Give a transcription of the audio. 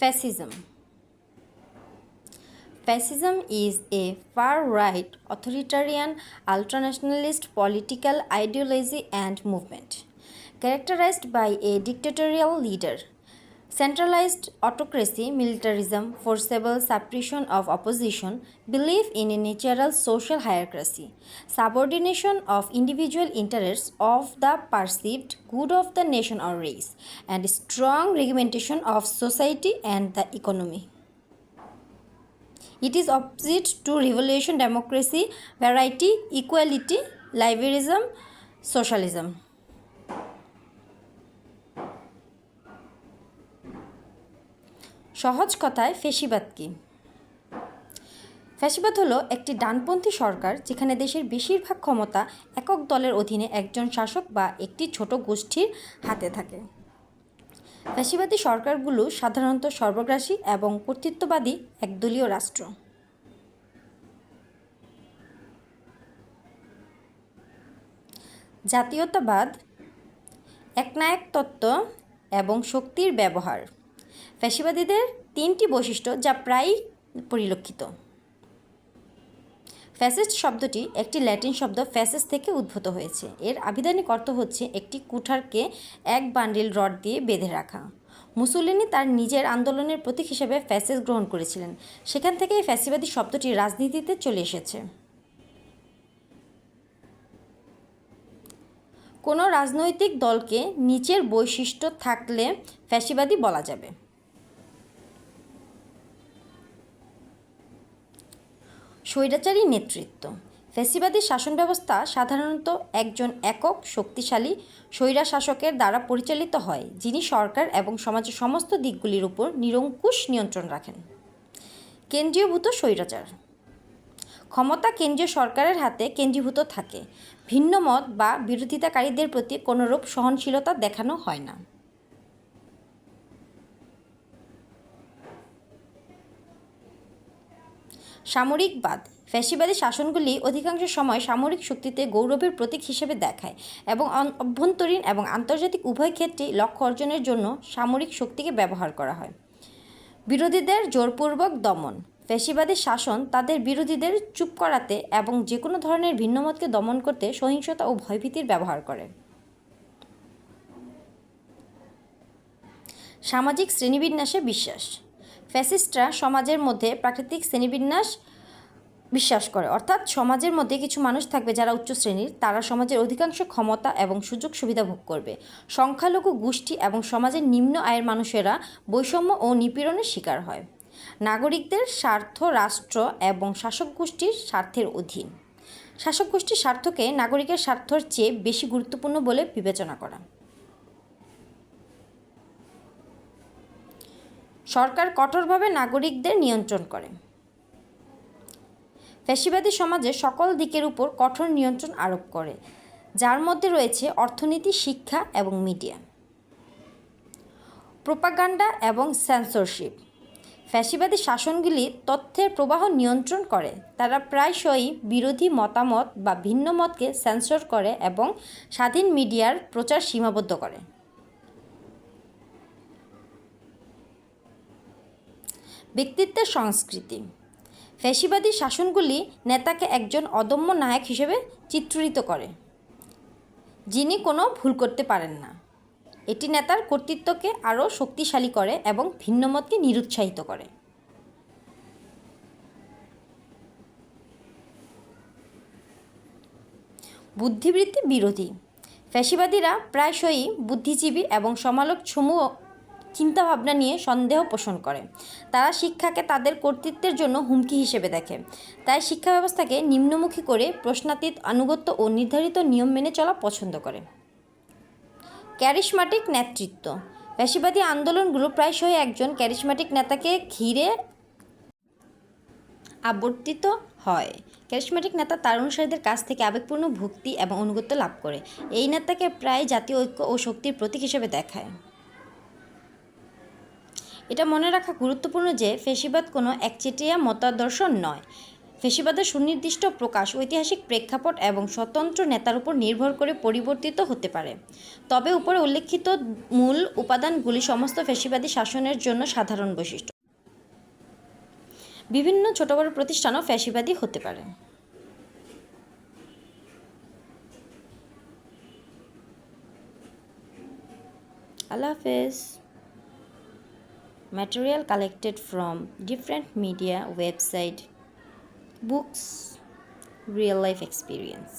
Fascism. Fascism is a far-right, authoritarian, ultranationalist political ideology and movement, characterized by a dictatorial leader, centralized autocracy, militarism, forcible suppression of opposition, belief in a natural social hierarchy, subordination of individual interests of the perceived good of the nation or race, and strong regimentation of society and the economy. It is opposite to revolution, democracy, variety, equality, liberalism, socialism. সহজ কথায় ফ্যাসিবাদ কি? ফ্যাসিবাদ হলো একটি ডানপন্থী সরকার যেখানে দেশের বেশিরভাগ ক্ষমতা একক দলের অধীনে একজন শাসক বা একটি ছোট গোষ্ঠীর হাতে থাকে। ফ্যাসিবাদী সরকারগুলো সাধারণত সর্বগ্রাসী এবং কর্তৃত্ববাদী একদলীয় রাষ্ট্র। জাতীয়তাবাদ, একনায়কতত্ত্ব এবং শক্তির ব্যবহার। ফ্যাসিবাদীদের তিনটি বৈশিষ্ট্য যা প্রায়ই পরিলক্ষিত। ফ্যাসিস্ট শব্দটি একটি ল্যাটিন শব্দ ফ্যাসিস থেকে উদ্ভূত হয়েছে। এর আবিধানিক অর্থ হচ্ছে একটি কুঠারকে এক বান্ডিল রড দিয়ে বেঁধে রাখা। মুসোলিনি তার নিজের আন্দোলনের প্রতীক হিসেবে ফ্যাসিস গ্রহণ করেছিলেন। সেখান থেকেই ফ্যাসিবাদী শব্দটি রাজনীতিতে চলে এসেছে। কোনো রাজনৈতিক দলকে নিচের বৈশিষ্ট্য থাকলে ফ্যাসিবাদী বলা যাবে। স্বৈরাচারী নেতৃত্ব। ফ্যাসিবাদী শাসন ব্যবস্থা সাধারণত একজন একক শক্তিশালী স্বৈরাশাসকের দ্বারা পরিচালিত হয়, যিনি সরকার এবং সমাজের সমস্ত দিকগুলির উপর নিরঙ্কুশ নিয়ন্ত্রণ রাখেন। কেন্দ্রীয়ভূত স্বৈরাচার। ক্ষমতা কেন্দ্রীয় সরকারের হাতে কেন্দ্রীভূত থাকে। ভিন্ন মত বা বিরোধিতাকারীদের প্রতি কোনোরূপ সহনশীলতা দেখানো হয় না। সামরিকবাদ। ফ্যাসিবাদী শাসনগুলি অধিকাংশ সময় সামরিক শক্তিতে গৌরবের প্রতীক হিসেবে দেখায় এবং অভ্যন্তরীণ এবং আন্তর্জাতিক উভয় ক্ষেত্রেই লক্ষ্য অর্জনের জন্য সামরিক শক্তিকে ব্যবহার করা হয়। বিরোধীদের জোরপূর্বক দমন। ফ্যাসিবাদী শাসন তাদের বিরোধীদের চুপ করাতে এবং যে কোনো ধরনের ভিন্নমতকে দমন করতে সহিংসতা ও ভয়ভীতির ব্যবহার করে। সামাজিক শ্রেণীবিন্যাসে বিশ্বাস। ফ্যাসিস্টরা সমাজের মধ্যে প্রাকৃতিক শ্রেণীবিন্যাস বিশ্বাস করে, অর্থাৎ সমাজের মধ্যে কিছু মানুষ থাকবে যারা উচ্চ শ্রেণীর, তারা সমাজের অধিকাংশ ক্ষমতা এবং সুযোগ সুবিধা ভোগ করবে। সংখ্যালঘু গোষ্ঠী এবং সমাজের নিম্ন আয়ের মানুষেরা বৈষম্য ও নিপীড়নের শিকার হয়। নাগরিকদের স্বার্থ রাষ্ট্র এবং শাসক গোষ্ঠীর স্বার্থের অধীন। শাসক গোষ্ঠীর স্বার্থকে নাগরিকের স্বার্থের চেয়ে বেশি গুরুত্বপূর্ণ বলে বিবেচনা করা। সরকার কঠোরভাবে নাগরিকদের নিয়ন্ত্রণ করে। ফ্যাসিবাদী সমাজে সকল দিকের উপর কঠোর নিয়ন্ত্রণ আরোপ করে, যার মধ্যে রয়েছে অর্থনীতি, শিক্ষা এবং মিডিয়া। প্রোপাগান্ডা এবং সেন্সরশিপ। ফ্যাসিবাদী শাসনগুলি তথ্যের প্রবাহ নিয়ন্ত্রণ করে। তারা প্রায়শই বিরোধী মতামত বা ভিন্ন মতকে সেন্সর করে এবং স্বাধীন মিডিয়ার প্রচার সীমাবদ্ধ করে। ব্যক্তিত্বের সংস্কৃতি। ফ্যাসিবাদী শাসনগুলি নেতাকে একজন অদম্য নায়ক হিসেবে চিত্রিত করে, যিনি কোনো ভুল করতে পারেন না। এটি নেতার কর্তৃত্বকে আরও শক্তিশালী করে এবং ভিন্নমতকে নিরুৎসাহিত করে। বুদ্ধিবৃত্তি বিরোধী। ফ্যাসিবাদীরা প্রায়শই বুদ্ধিজীবী এবং সমালোচকসমূহ চিন্তাভাবনা নিয়ে সন্দেহ পোষণ করে। তারা শিক্ষাকে তাদের কর্তৃত্বের জন্য হুমকি হিসেবে দেখে। তাই শিক্ষা ব্যবস্থাকে নিম্নমুখী করে প্রশ্নাতীত আনুগত্য ও নির্ধারিত নিয়ম মেনে চলা পছন্দ করে। ক্যারিশমাটিক নেতৃত্ব। ফ্যাসিবাদী আন্দোলনগুলো প্রায়শই একজন ক্যারিশমাটিক নেতাকে ঘিরে আবর্তিত হয়। ক্যারিশমাটিক নেতা তার অনুসারীদের কাছ থেকে আবেগপূর্ণ ভক্তি এবং আনুগত্য লাভ করে। এই নেতাকে প্রায় জাতীয় ঐক্য ও শক্তির প্রতীক হিসেবে দেখায়। এটা মনে রাখা গুরুত্বপূর্ণ যে ফ্যাসিবাদ কোনো একচেটিয়া মতাদর্শ নয়। ফ্যাসিবাদের সুনির্দিষ্ট প্রকাশ ঐতিহাসিক প্রেক্ষাপট এবং স্বতন্ত্র নেতার উপর নির্ভর করে পরিবর্তিত হতে পারে, তবে উপরে উল্লেখিত মূল উপাদানগুলি সমস্ত ফ্যাসিবাদী শাসনের জন্য সাধারণ বৈশিষ্ট্য। বিভিন্ন ছোট বড় প্রতিষ্ঠানও ফ্যাসিবাদী হতে পারে। Allah Hafiz. Material collected from different media, website, books, real life experience.